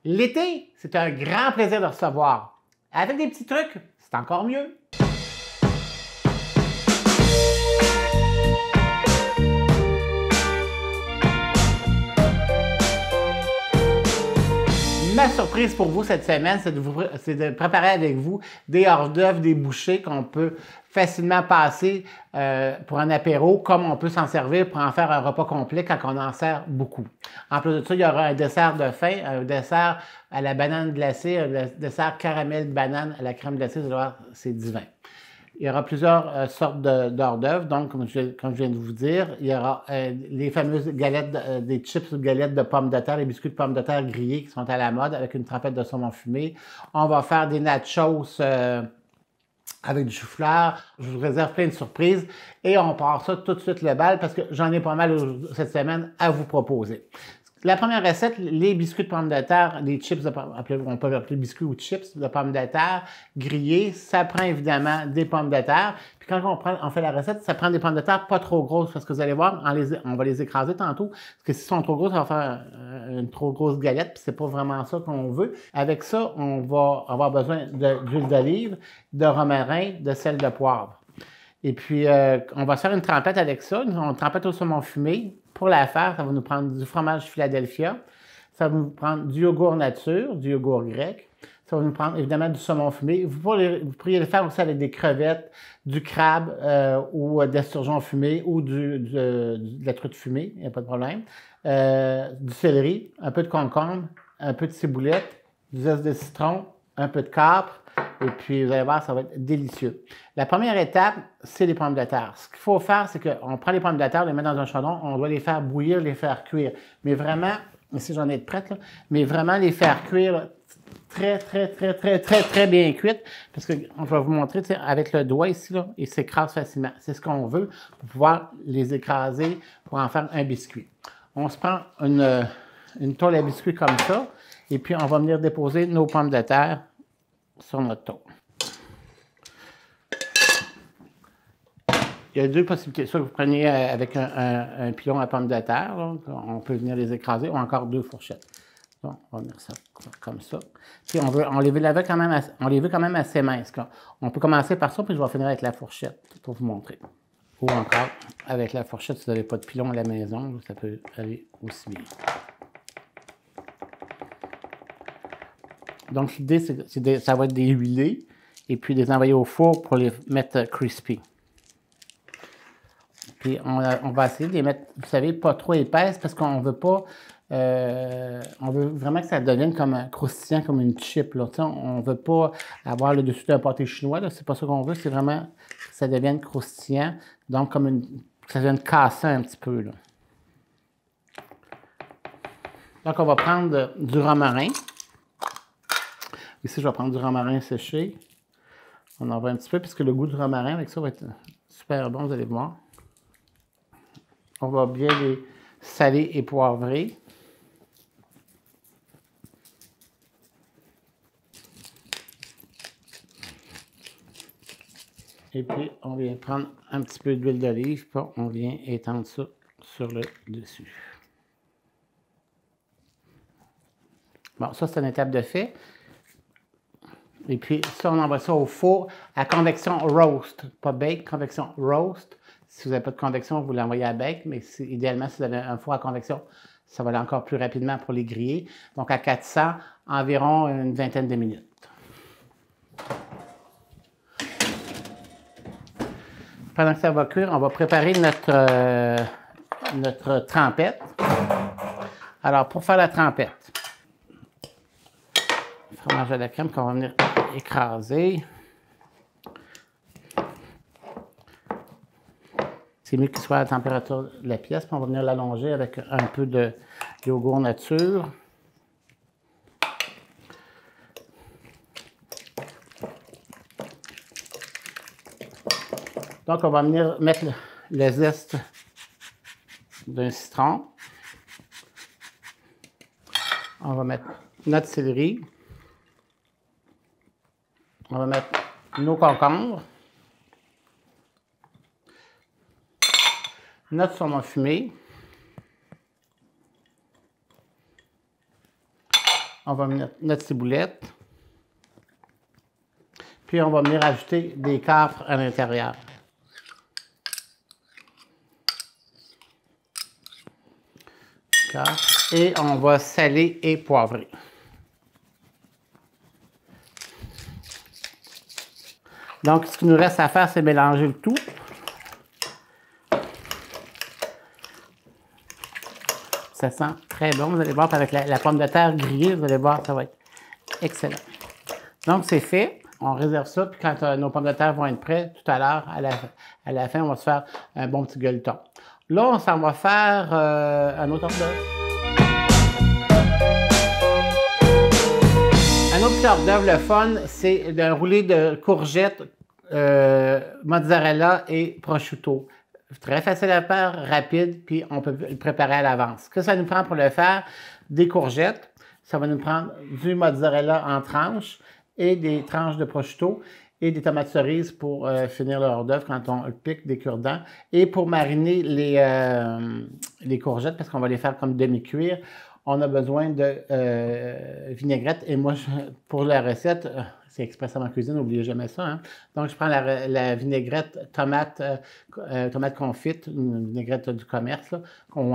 L'été, c'est un grand plaisir de recevoir. Avec des petits trucs, c'est encore mieux. Ma surprise pour vous cette semaine, c'est de préparer avec vous des hors-d'œuvre, des bouchées qu'on peut facilement passer pour un apéro, comme on peut s'en servir pour en faire un repas complet quand on en sert beaucoup. En plus de ça, il y aura un dessert de fin, un dessert à la banane glacée, un dessert caramel banane à la crème glacée, vous allez voir, c'est divin. Il y aura plusieurs sortes d'hors-d'œuvre. Donc, comme je viens de vous dire, il y aura les fameuses galettes, des chips ou galettes de pommes de terre, les biscuits de pommes de terre grillés qui sont à la mode avec une trempette de saumon fumé. On va faire des nachos avec du chou-fleur. Je vous réserve plein de surprises. Et on part ça tout de suite le bal parce que j'en ai pas mal cette semaine à vous proposer. La première recette, les biscuits de pommes de terre, les chips, on peut appeler biscuits ou chips de pommes de terre grillés, ça prend évidemment des pommes de terre. Puis quand on fait la recette, ça prend des pommes de terre pas trop grosses parce que vous allez voir, on va les écraser tantôt. Parce que si elles sont trop grosses, ça va faire une trop grosse galette, puis c'est pas vraiment ça qu'on veut. Avec ça, on va avoir besoin d'huile d'olive, de romarin, de sel de poivre. Et puis, on va se faire une trempette avec ça, une trempette au saumon fumé. Pour la faire, ça va nous prendre du fromage Philadelphia, ça va nous prendre du yogourt nature, du yogourt grec, ça va nous prendre évidemment du saumon fumé. Vous pourriez le faire aussi avec des crevettes, du crabe ou de l'esturgeon fumé ou de la truite fumée, il n'y a pas de problème. Du céleri, un peu de concombre, un peu de ciboulette, du zeste de citron, un peu de capre. Et puis, vous allez voir, ça va être délicieux. La première étape, c'est les pommes de terre. Ce qu'il faut faire, c'est qu'on prend les pommes de terre, on les met dans un chaudron, on doit les faire bouillir, les faire cuire. Mais vraiment, ici j'en ai de prête, là, mais vraiment les faire cuire là, très bien cuites. Parce que, on va vous montrer, avec le doigt ici, là, ils s'écrasent facilement. C'est ce qu'on veut pour pouvoir les écraser pour en faire un biscuit. On se prend une tôle à biscuit comme ça, et puis on va venir déposer nos pommes de terre sur notre tôle. Il y a deux possibilités. Soit vous preniez avec un pilon à pommes de terre, là, on peut venir les écraser, ou encore deux fourchettes. Donc, on va venir ça comme ça. Puis on les veut quand même assez minces. On peut commencer par ça, puis je vais finir avec la fourchette pour vous montrer. Ou encore, avec la fourchette, si vous n'avez pas de pilon à la maison, ça peut aller aussi bien. Donc, l'idée, ça va être des huilés et puis les envoyer au four pour les mettre crispy. Puis, on va essayer de les mettre, vous savez, pas trop épaisses parce qu'on veut pas, on veut vraiment que ça devienne comme un croustillant, comme une chip. Là. On veut pas avoir le dessus d'un pâté chinois, c'est pas ça qu'on veut, c'est vraiment que ça devienne croustillant, donc que ça devienne cassant un petit peu. Là. Donc, on va prendre du romarin. Ici, je vais prendre du romarin séché. On en va un petit peu, puisque le goût du romarin avec ça va être super bon, vous allez voir. On va bien les saler et poivrer. Et puis, on vient prendre un petit peu d'huile d'olive, puis on vient étendre ça sur le dessus. Bon, ça, c'est une étape de fait. Et puis, ça, on envoie ça au four à convection roast. Pas bake, convection roast. Si vous n'avez pas de convection, vous l'envoyez à bake, mais idéalement, si vous avez un four à convection, ça va aller encore plus rapidement pour les griller. Donc, à 400, environ une vingtaine de minutes. Pendant que ça va cuire, on va préparer notre trempette. Alors, pour faire la trempette, fromage à la crème qu'on va venir écraser. C'est mieux qu'il soit à la température de la pièce, puis on va venir l'allonger avec un peu de yogourt nature. Donc, on va venir mettre le zeste d'un citron. On va mettre notre céleri. On va mettre nos concombres. Notre saumon fumé. On va mettre notre ciboulette. Puis on va venir ajouter des capres à l'intérieur. Et on va saler et poivrer. Donc, ce qu'il nous reste à faire, c'est mélanger le tout. Ça sent très bon. Vous allez voir, avec la pomme de terre grillée, vous allez voir, ça va être excellent. Donc, c'est fait. On réserve ça. Puis quand nos pommes de terre vont être prêtes, tout à l'heure, à la fin, on va se faire un bon petit gueuleton. Là, on s'en va faire un autre hors d'œuvre. Un autre petit hors d'œuvre, le fun, c'est un roulé de courgettes, mozzarella et prosciutto. Très facile à faire, rapide, puis on peut le préparer à l'avance. Ce que ça nous prend pour le faire, des courgettes, ça va nous prendre du mozzarella en tranches et des tranches de prosciutto et des tomates cerises pour finir le hors d'œuvre quand on pique, des cure-dents. Et pour mariner les courgettes, parce qu'on va les faire comme demi-cuire, on a besoin de vinaigrette. Et moi, pour la recette, c'est express à ma cuisine, n'oubliez jamais ça. Hein? Donc, je prends la vinaigrette tomate confite, une vinaigrette du commerce, là,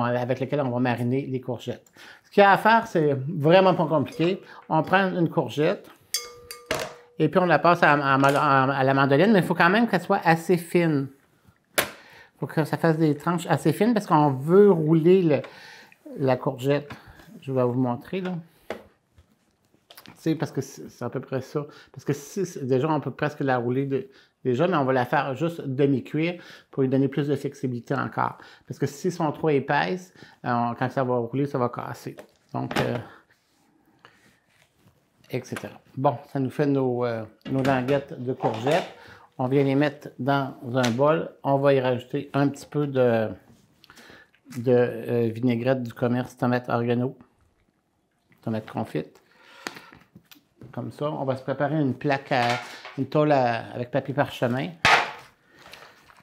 avec laquelle on va mariner les courgettes. Ce qu'il y a à faire, c'est vraiment pas compliqué. On prend une courgette et puis on la passe à la mandoline, mais il faut quand même qu'elle soit assez fine. Il faut que ça fasse des tranches assez fines parce qu'on veut rouler la courgette. Je vais vous montrer, là. C'est parce que c'est à peu près ça. Parce que déjà, on peut presque la rouler déjà, mais on va la faire juste demi-cuire pour lui donner plus de flexibilité encore. Parce que si elles sont trop épaisses, quand ça va rouler, ça va casser. Donc, etc. Bon, ça nous fait nos languettes de courgettes. On vient les mettre dans un bol. On va y rajouter un petit peu de vinaigrette du commerce, tomate oregano, tomate confite. Comme ça, on va se préparer une plaque, une tôle avec papier parchemin.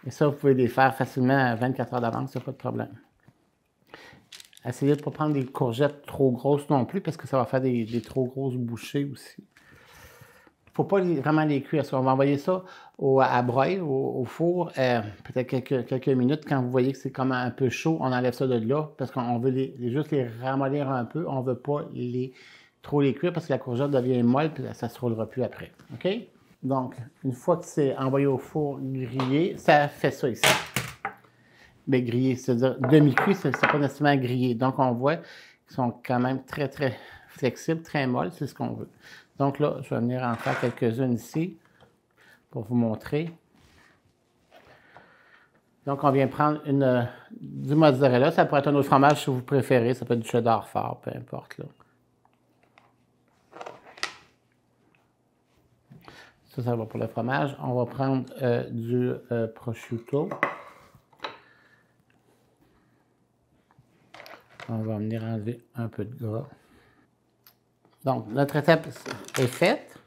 Et ça, vous pouvez les faire facilement à 24 heures d'avance, il n'y a pas de problème. Essayez de ne pas prendre des courgettes trop grosses non plus, parce que ça va faire des trop grosses bouchées aussi. Il ne faut pas vraiment les cuire. On va envoyer ça à broil, au four, peut-être quelques minutes. Quand vous voyez que c'est comme un peu chaud, on enlève ça de là, parce qu'on veut juste les ramollir un peu. On ne veut pas trop les cuire, parce que la courgette devient molle, puis ça ne se roulera plus après. OK? Donc, une fois que c'est envoyé au four grillé, ça fait ça ici. Mais grillé, c'est-à-dire demi-cuit, c'est pas nécessairement grillé. Donc, on voit qu'ils sont quand même très, très flexibles, très molles, c'est ce qu'on veut. Donc là, je vais venir en faire quelques-unes ici pour vous montrer. Donc, on vient prendre du mozzarella. Ça pourrait être un autre fromage si vous préférez. Ça peut être du cheddar fort, peu importe, là. Ça va pour le fromage. On va prendre du prosciutto. On va venir enlever un peu de gras. Donc, notre étape est faite.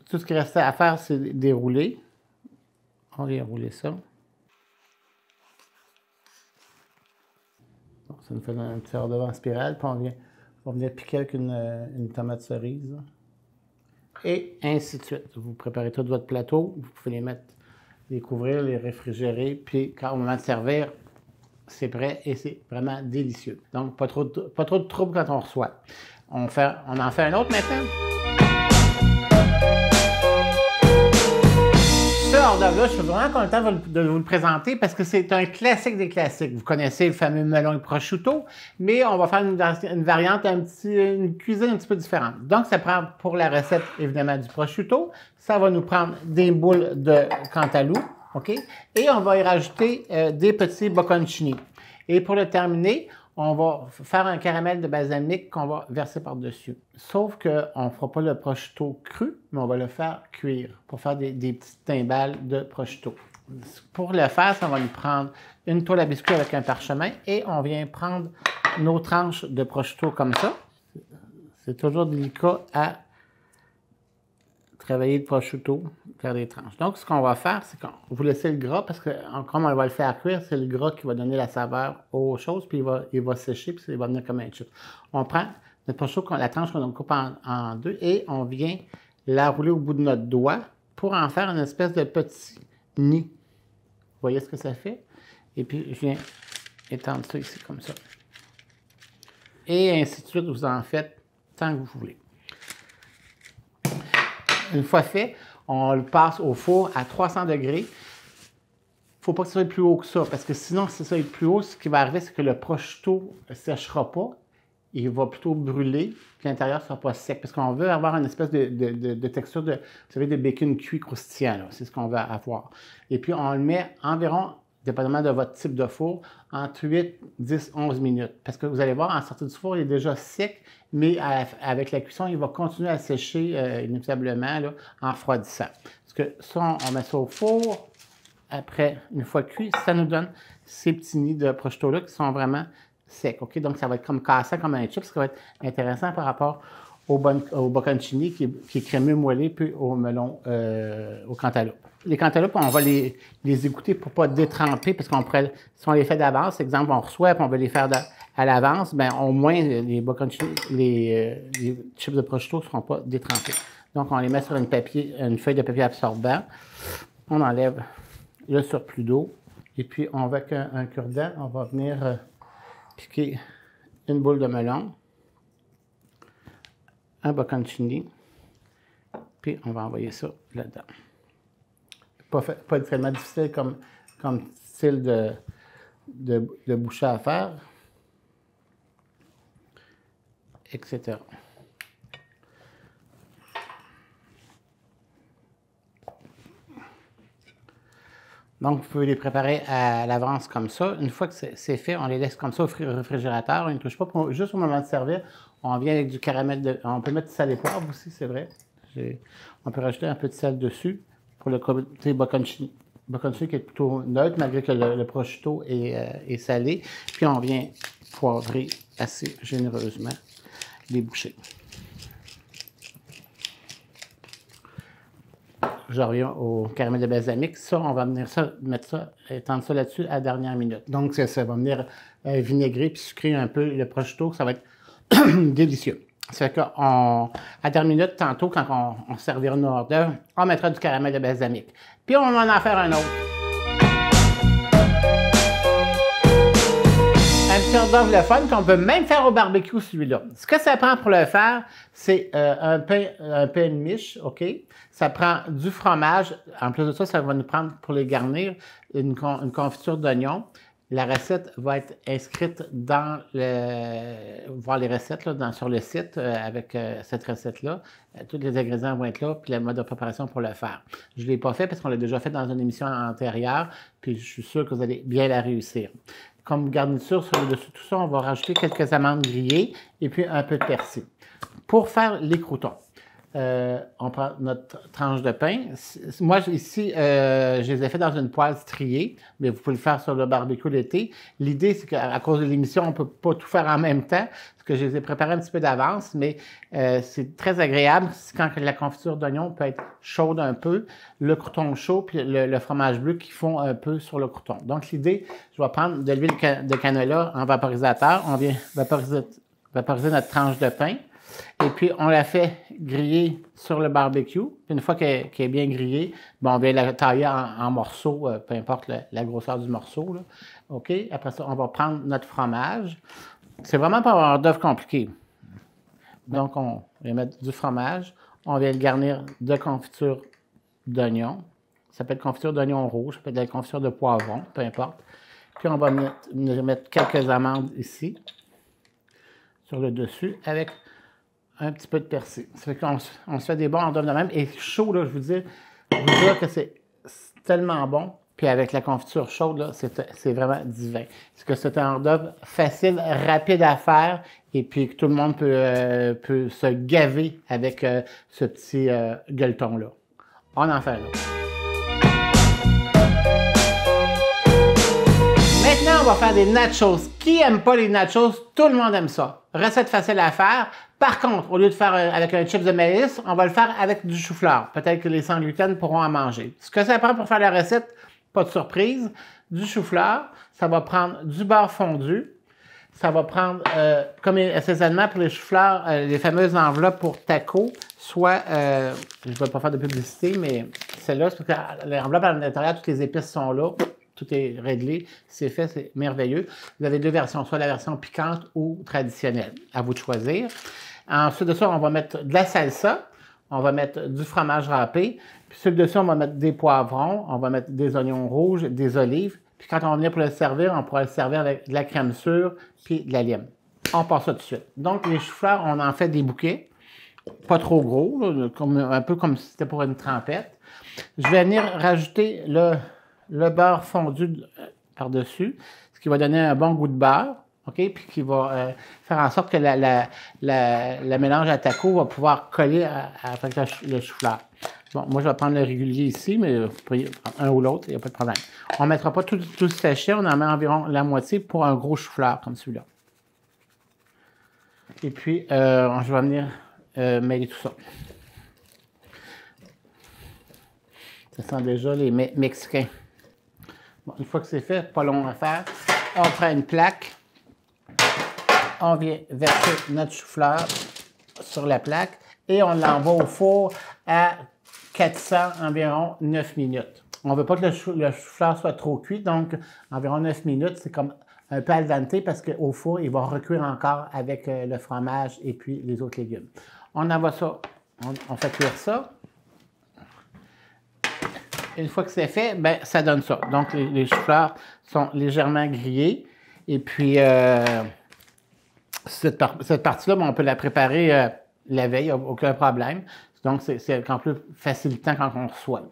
Tout ce qui restait à faire, c'est dérouler. On vient rouler ça. Donc, ça nous fait un petit hors d'œuvre en spirale. Puis on va venir piquer avec une tomate cerise. Et ainsi de suite. Vous préparez tout votre plateau. Vous pouvez les couvrir, les réfrigérer. Puis, quand au moment de servir, c'est prêt et c'est vraiment délicieux. Donc, pas trop de trouble quand on reçoit. On en fait un autre maintenant. Ce hors d'œuvre-là, je suis vraiment content de vous le présenter parce que c'est un classique des classiques. Vous connaissez le fameux melon et prosciutto, mais on va faire une variante, une cuisine un petit peu différente. Donc, ça prend pour la recette, évidemment, du prosciutto. Ça va nous prendre des boules de cantaloupe, OK? Et on va y rajouter des petits bocconcini. Et pour le terminer, on va faire un caramel de balsamique qu'on va verser par-dessus. Sauf qu'on ne fera pas le prosciutto cru, mais on va le faire cuire pour faire des petites timbales de prosciutto. Pour le faire, ça va nous prendre une toile à biscuit avec un parchemin et on vient prendre nos tranches de prosciutto comme ça. C'est toujours délicat à travailler le prosciutto, faire des tranches. Donc, ce qu'on va faire, c'est qu'on vous laissez le gras, parce que comme on va le faire cuire, c'est le gras qui va donner la saveur aux choses, puis il va sécher, puis il va venir comme un chip. On prend notre prosciutto, la tranche qu'on coupe en deux, et on vient la rouler au bout de notre doigt pour en faire une espèce de petit nid. Vous voyez ce que ça fait? Et puis, je viens étendre ça ici, comme ça. Et ainsi de suite, vous en faites tant que vous voulez. Une fois fait, on le passe au four à 300 degrés. Il ne faut pas que ça soit plus haut que ça, parce que sinon, si ça est plus haut, ce qui va arriver, c'est que le prosciutto ne séchera pas. Il va plutôt brûler, puis l'intérieur ne sera pas sec, parce qu'on veut avoir une espèce de texture de, vous savez, de bacon cuit croustillant. C'est ce qu'on veut avoir. Et puis, on le met environ, dépendamment de votre type de four, entre 8, 10, 11 minutes. Parce que vous allez voir, en sortie du four, il est déjà sec, mais avec la cuisson, il va continuer à sécher inévitablement là, en refroidissant. Parce que ça, on met ça au four. Après, une fois cuit, ça nous donne ces petits nids de prosciutto-là qui sont vraiment secs. OK? Donc, ça va être comme cassant, comme un chip, ce qui va être intéressant par rapport au bocconcini qui est crémeux moellé, puis au melon, au cantaloupe. Les cantaloupes, on va les égoutter pour ne pas détremper, parce qu'on pourrait, si on les fait d'avance, exemple, on reçoit et on veut les faire à l'avance, bien, au moins, les bocconcini, les chips de prosciutto ne seront pas détrempés. Donc, on les met sur une feuille de papier absorbant. On enlève le surplus d'eau. Et puis, avec un cure-dent, on va venir piquer une boule de melon, un bocconcini, puis on va envoyer ça là-dedans. Pas extrêmement difficile comme style de boucher à faire, etc. Donc, vous pouvez les préparer à l'avance comme ça. Une fois que c'est fait, on les laisse comme ça au réfrigérateur. On ne touche pas. Juste au moment de servir, on vient avec du caramel. On peut mettre du sel et poivre aussi, c'est vrai. On peut rajouter un peu de sel dessus pour le côté bocconcini. Bocconcini qui est plutôt neutre, malgré que le prosciutto est salé. Puis, on vient poivrer assez généreusement les bouchées. Je reviens au caramel de balsamique. Ça, on va venir étendre ça là-dessus à la dernière minute. Donc, ça va venir vinaigrer puis sucrer un peu le prosciutto. Ça va être délicieux. Ça fait qu'à la dernière minute, tantôt, quand on servira nos hors d'œuvre, on mettra du caramel de balsamique. Puis, on va en faire un autre. Un petit hors d'œuvre le fun qu'on peut même faire au barbecue, celui-là. Ce que ça prend pour le faire, c'est un pain de miche, OK? Ça prend du fromage. En plus de ça, ça va nous prendre pour les garnir une confiture d'oignon. La recette va être inscrite dans voir les recettes là, sur le site avec cette recette-là. Tous les ingrédients vont être là, puis le mode de préparation pour le faire. Je ne l'ai pas fait parce qu'on l'a déjà fait dans une émission antérieure, puis je suis sûr que vous allez bien la réussir. Comme garniture sur le dessus de tout ça, on va rajouter quelques amandes grillées et puis un peu de persil. Pour faire les croûtons, on prend notre tranche de pain. Moi, ici, je les ai fait dans une poêle striée, mais vous pouvez le faire sur le barbecue l'été. L'idée, c'est qu'à cause de l'émission, on ne peut pas tout faire en même temps, parce que je les ai préparés un petit peu d'avance, mais c'est très agréable quand la confiture d'oignon peut être chaude un peu, le crouton chaud, puis le fromage bleu qui fond un peu sur le crouton. Donc, l'idée, je vais prendre de l'huile de canola en vaporisateur. On vient vaporiser notre tranche de pain. Et puis, on la fait griller sur le barbecue. Puis une fois qu'elle est bien grillée, bon, on vient la tailler en morceaux, peu importe la grosseur du morceau. Là. OK? Après ça, on va prendre notre fromage. C'est vraiment pas un hors d'œuvre compliqué. Donc, on vient mettre du fromage. On vient le garnir de confiture d'oignon. Ça peut être confiture d'oignon rouge, ça peut être de la confiture de poivron, peu importe. Puis, on va mettre quelques amandes ici, sur le dessus, avec un petit peu de persil. Ça fait qu'on se fait des bons hors d'œuvre de même. Et chaud, là, je vous dis que c'est tellement bon. Puis avec la confiture chaude, là, c'est vraiment divin. Parce que c'est un hors d'œuvre facile, rapide à faire. Et puis que tout le monde peut se gaver avec ce petit gueuleton-là. On en fait un autre. Maintenant, on va faire des nachos. Qui aime pas les nachos? Tout le monde aime ça. Recette facile à faire. Par contre, au lieu de faire avec un chips de maïs, on va le faire avec du chou-fleur. Peut-être que les sans gluten pourront en manger. Ce que ça prend pour faire la recette, pas de surprise, du chou-fleur. Ça va prendre du beurre fondu. ça va prendre, comme assaisonnement pour les choux-fleurs, les fameuses enveloppes pour tacos, soit, je ne vais pas faire de publicité, mais celle-là, c'est parce que l'enveloppe à l'intérieur, toutes les épices sont là, tout est réglé, c'est fait, c'est merveilleux. Vous avez deux versions, soit la version piquante ou traditionnelle, à vous de choisir. Ensuite de ça, on va mettre de la salsa, on va mettre du fromage râpé, puis sur le dessus, on va mettre des poivrons, on va mettre des oignons rouges, des olives, puis quand on va venir pour le servir, on pourra le servir avec de la crème sûre puis de la lime. On passe ça tout de suite. Donc, les choux-fleurs, on en fait des bouquets, pas trop gros, là, un peu comme si c'était pour une trempette. Je vais venir rajouter le beurre fondu par-dessus, ce qui va donner un bon goût de beurre, OK? Puis qui va faire en sorte que le mélange à taco va pouvoir coller avec le chou-fleur. Bon, moi, je vais prendre le régulier ici, mais vous pouvez prendre un ou l'autre, il n'y a pas de problème. On ne mettra pas tout le sachet, on en met environ la moitié pour un gros chou-fleur comme celui-là. Et puis, je vais venir mêler tout ça. Ça sent déjà les Mexicains. Bon, une fois que c'est fait, pas long à faire, on prend une plaque, on vient verser notre chou-fleur sur la plaque et on l'envoie au four à 400 environ 9 minutes. On ne veut pas que le chou-fleur soit trop cuit, donc environ 9 minutes, c'est comme un peu al dente parce qu'au four, il va recuire encore avec le fromage et puis les autres légumes. On envoie ça, on fait cuire ça. Une fois que c'est fait, ben, ça donne ça. Donc, les choux-fleurs sont légèrement grillés. Et puis, cette partie-là, ben, on peut la préparer la veille, aucun problème. Donc, c'est encore plus facilitant quand on reçoit.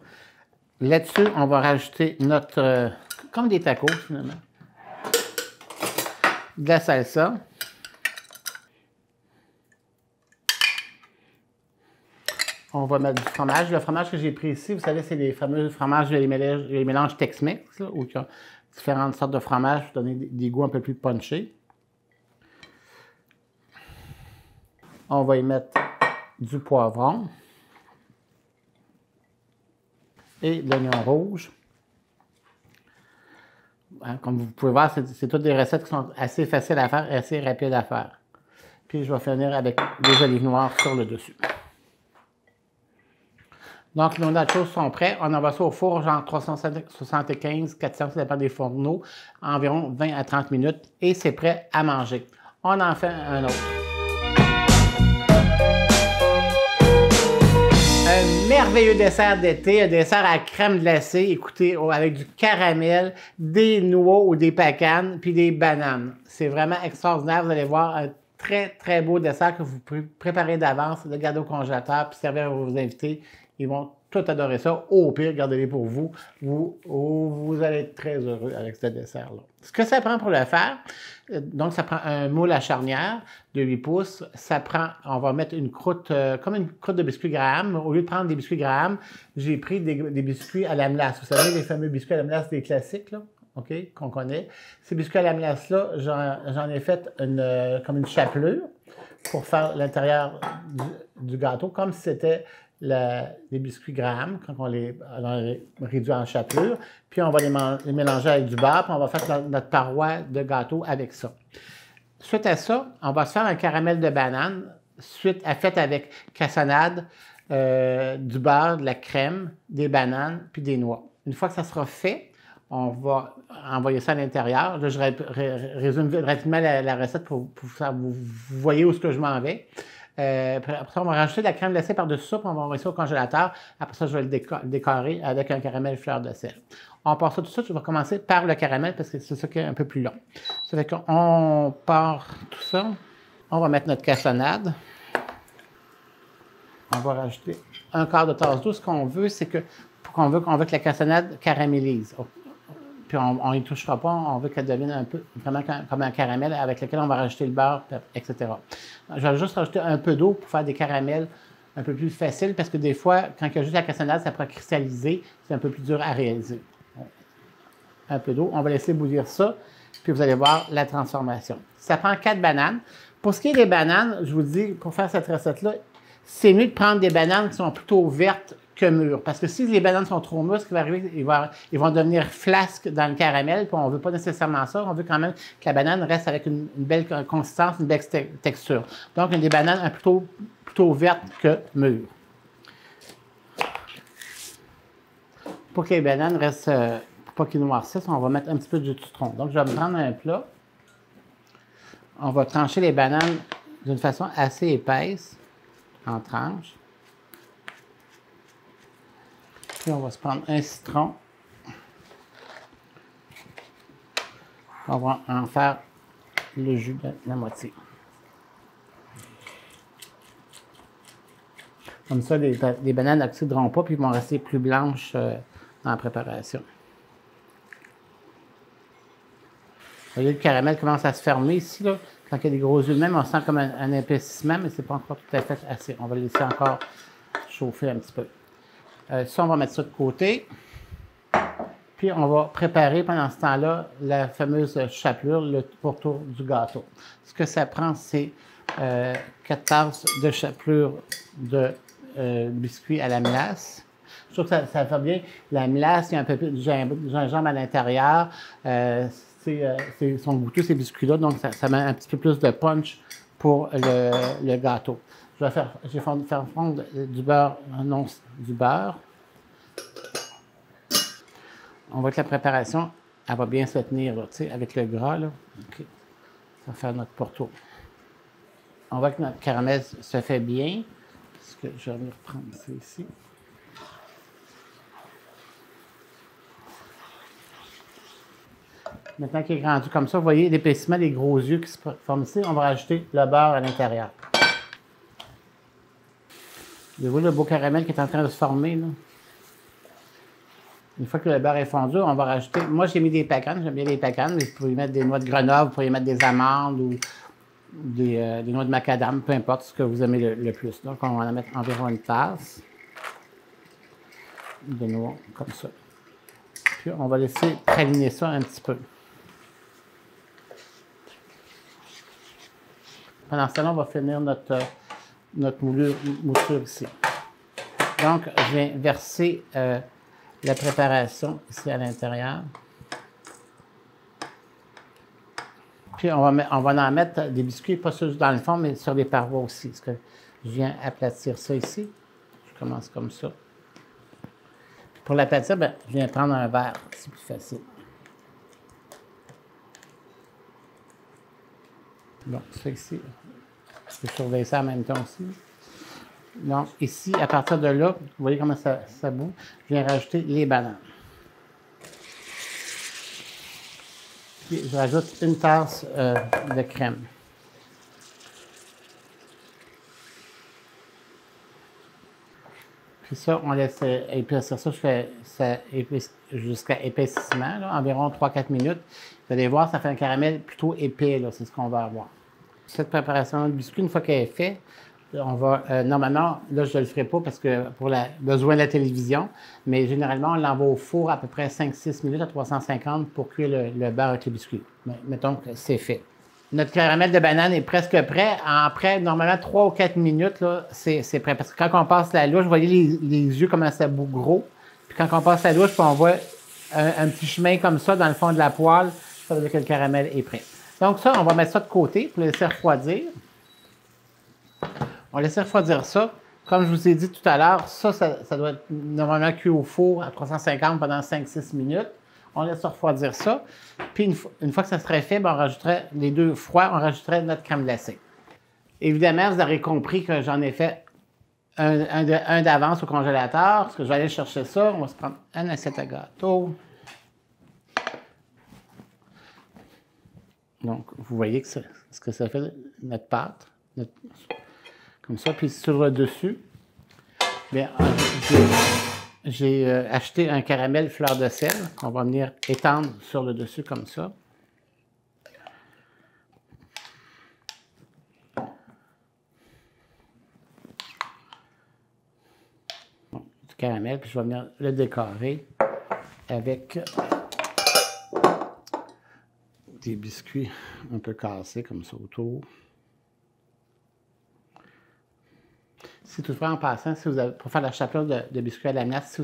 Là-dessus, on va rajouter notre, comme des tacos finalement, de la salsa. On va mettre du fromage. Le fromage que j'ai pris ici, vous savez, c'est les fameux fromages, les mélanges Tex-Mex, où il y a différentes sortes de fromages pour donner des goûts un peu plus punchés. On va y mettre du poivron et de l'oignon rouge. Hein, comme vous pouvez voir, c'est toutes des recettes qui sont assez faciles à faire et assez rapides à faire. Puis je vais finir avec des olives noires sur le dessus. Donc, nos nachos sont prêts. On envoie ça au four, genre 375, 400, ça dépend des fourneaux, environ 20 à 30 minutes, et c'est prêt à manger. On en fait un autre. Un merveilleux dessert d'été, un dessert à crème glacée, écoutez, avec du caramel, des noix ou des pecans, puis des bananes. C'est vraiment extraordinaire. Vous allez voir un très, très beau dessert que vous pouvez préparer d'avance, le garder au congélateur, puis servir à vos invités. Ils vont tout adorer ça. Au pire, gardez-les pour vous. Vous allez être très heureux avec ce dessert-là. Ce que ça prend pour le faire, donc ça prend un moule à charnière de 8 pouces. Ça prend, on va mettre une croûte, comme une croûte de biscuits Graham. Au lieu de prendre des biscuits Graham, j'ai pris des biscuits à la melasse. Vous savez, les fameux biscuits à la melasse des classiques, là, OK, qu'on connaît. Ces biscuits à la melasse-là, j'en ai fait comme une chapelure pour faire l'intérieur du gâteau, comme si c'était les biscuits Graham, quand on les réduit en chapelure. Puis on va les mélanger avec du beurre, puis on va faire notre paroi de gâteau avec ça. Suite à ça, on va se faire un caramel de banane, fait avec cassonade, du beurre, de la crème, des bananes, puis des noix. Une fois que ça sera fait, on va envoyer ça à l'intérieur. Là, je résume rapidement la recette pour que vous voyez où est-ce que je m'en vais. Après ça, on va rajouter de la crème glacée par-dessus ça, puis on va envoyer ça au congélateur. Après ça, je vais le décorer avec un caramel fleur de sel. On part ça tout de suite. Je vais commencer par le caramel parce que c'est ça qui est un peu plus long. Ça fait qu'on part tout ça. On va mettre notre cassonade. On va rajouter un quart de tasse d'eau. Ce qu'on veut, c'est que on veut que la cassonade caramélise. Puis on n'y touchera pas, on veut qu'elle devienne un peu vraiment comme un caramel avec lequel on va rajouter le beurre, etc. Je vais juste rajouter un peu d'eau pour faire des caramels un peu plus faciles parce que des fois, quand il y a juste la cassonade, ça pourrait cristalliser, c'est un peu plus dur à réaliser. Un peu d'eau, on va laisser bouillir ça, puis vous allez voir la transformation. Ça prend 4 bananes. Pour ce qui est des bananes, je vous dis, pour faire cette recette-là, c'est mieux de prendre des bananes qui sont plutôt vertes que mûrs. Parce que si les bananes sont trop mûres, ce qui va arriver, ils vont devenir flasques dans le caramel, puis on ne veut pas nécessairement ça. On veut quand même que la banane reste avec une belle consistance, une belle texture. Donc, des bananes plutôt vertes que mûres. Pour que les bananes restent, pour pas qu'ils noircissent, on va mettre un petit peu de jus de citron. Donc, je vais me prendre un plat. On va trancher les bananes d'une façon assez épaisse, en tranches. Puis, on va se prendre un citron. On va en faire le jus de la moitié. Comme ça, les bananes n'oxyderont pas, puis ils vont rester plus blanches dans la préparation. Vous voyez, le caramel commence à se fermer ici, là. Quand il y a des gros yeux de même, on sent comme un épaississement, mais ce n'est pas encore tout à fait assez. On va le laisser encore chauffer un petit peu. Ça, on va mettre ça de côté. Puis, on va préparer pendant ce temps-là la fameuse chapelure, le pourtour du gâteau. Ce que ça prend, c'est 4 tasses de chapelure de biscuits à la mélasse. Je trouve que ça fait bien. La mélasse, il y a un peu de gingembre à l'intérieur. Sont goûteux, ces biscuits-là, donc ça met un petit peu plus de punch pour le gâteau. Je vais faire fondre du beurre, non, du beurre. On voit que la préparation, elle va bien se tenir, là, avec le gras. Là. Okay. Ça va faire notre pourtour. On voit que notre caramel se fait bien. Parce que je vais venir reprendre ça ici. Maintenant qu'il est rendu comme ça, vous voyez l'épaississement des gros yeux qui se forment ici. On va rajouter le beurre à l'intérieur. Vous voyez le beau caramel qui est en train de se former, là. Une fois que le beurre est fondu, on va rajouter... Moi, j'ai mis des pécanes. J'aime bien les pécanes. Vous pouvez mettre des noix de Grenoble, vous pouvez mettre des amandes ou des noix de macadam, peu importe ce que vous aimez le plus. Donc, on va en mettre environ une tasse de noix, comme ça. Puis, on va laisser praliner ça un petit peu. Pendant ce temps-là, on va finir notre mouture ici. Donc, je viens verser la préparation ici à l'intérieur. Puis, on va en mettre des biscuits, pas juste dans le fond, mais sur les parois aussi. Parce que je viens aplatir ça ici. Je commence comme ça. Puis pour l'aplatir, je viens prendre un verre. C'est plus facile. Bon, ça ici, je peux surveiller ça en même temps aussi. Donc, ici, à partir de là, vous voyez comment ça bout, je viens rajouter les bananes. Puis, je rajoute une tasse de crème. Puis ça, on laisse épaissir ça. Je fais ça jusqu'à épaississement, là, environ 3-4 minutes. Vous allez voir, ça fait un caramel plutôt épais, c'est ce qu'on va avoir. Cette préparation de biscuit, une fois qu'elle est faite, on va, normalement, là, je ne le ferai pas parce que pour le besoin de la télévision, mais généralement, on l'envoie au four à peu près 5-6 minutes à 350 pour cuire le beurre avec les biscuits. Mettons que c'est fait. Notre caramel de banane est presque prêt. Après, normalement, 3 ou 4 minutes, c'est prêt. Parce que quand on passe la louche, vous voyez les yeux comment ça bout gros. Puis quand on passe la louche, puis on voit un petit chemin comme ça dans le fond de la poêle, ça veut dire que le caramel est prêt. Donc ça, on va mettre ça de côté pour le laisser refroidir. On laisse refroidir ça. Comme je vous ai dit tout à l'heure, ça doit être normalement cuit au four à 350 pendant 5-6 minutes. On laisse refroidir ça. Puis une fois que ça serait fait, on rajouterait les deux froids, on rajouterait notre crème glacée. Évidemment, vous aurez compris que j'en ai fait un d'avance au congélateur, parce que je vais aller chercher ça. On va se prendre une assiette à gâteau. Donc, vous voyez ce que ça fait, notre pâte. Comme ça, puis sur le dessus, j'ai acheté un caramel fleur de sel qu'on va venir étendre sur le dessus comme ça. Bon, du caramel, puis je vais venir le décorer avec des biscuits un peu cassés comme ça autour. si toutefois en passant, si vous avez, pour faire la chapelure de biscuits à la mélasse,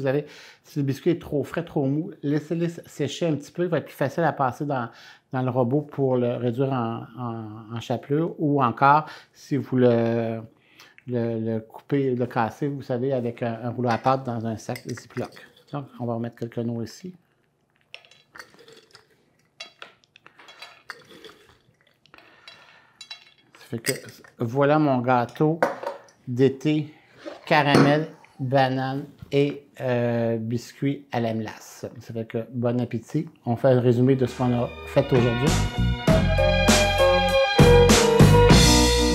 si le biscuit est trop frais, trop mou, laissez-le sécher un petit peu. Il va être plus facile à passer dans le robot pour le réduire en chapelure. Ou encore, si vous le coupez, le cassez, vous savez, avec un rouleau à pâte dans un sac Ziploc. Donc, on va remettre quelques noix ici. Ça fait que voilà mon gâteau d'été, caramel, banane et biscuits à la mélasse. Ça fait que bon appétit. On fait un résumé de ce qu'on a fait aujourd'hui.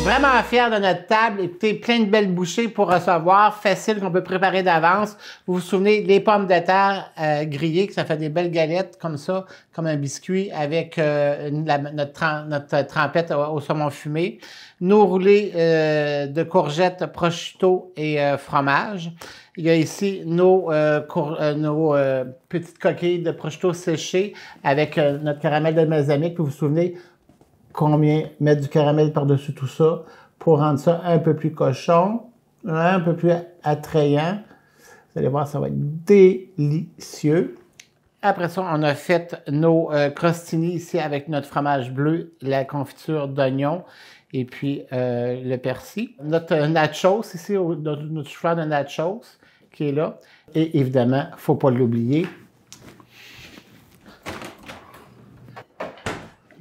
Vraiment fier de notre table. Écoutez, plein de belles bouchées pour recevoir, facile qu'on peut préparer d'avance. Vous vous souvenez, les pommes de terre grillées, que ça fait des belles galettes comme ça, comme un biscuit avec notre trempette au saumon fumé. Nos roulés de courgettes, prosciutto et fromage. Il y a ici nos petites coquilles de prosciutto séchées avec notre caramel de balsamique. Vous vous souvenez combien mettre du caramel par-dessus tout ça pour rendre ça un peu plus cochon, un peu plus attrayant. Vous allez voir, ça va être délicieux. Après ça, on a fait nos crostini ici avec notre fromage bleu, la confiture d'oignon et puis le persil. Notre nachos ici, notre chou-fleur de nachos qui est là. Et évidemment, il ne faut pas l'oublier,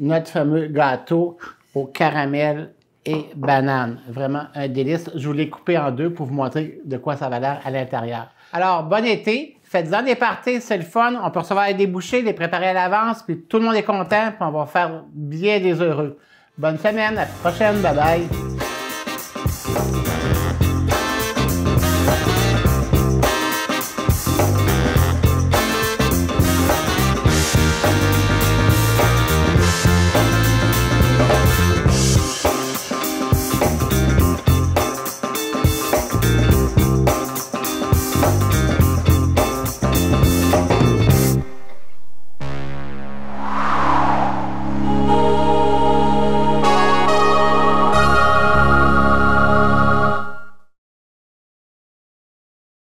notre fameux gâteau au caramel et banane. Vraiment un délice. Je vous l'ai coupé en deux pour vous montrer de quoi ça va l'air à l'intérieur. Alors, bon été. Faites-en des parties, c'est le fun. On peut recevoir des bouchées, les préparer à l'avance, puis tout le monde est content, puis on va faire bien des heureux. Bonne semaine, à la prochaine. Bye bye.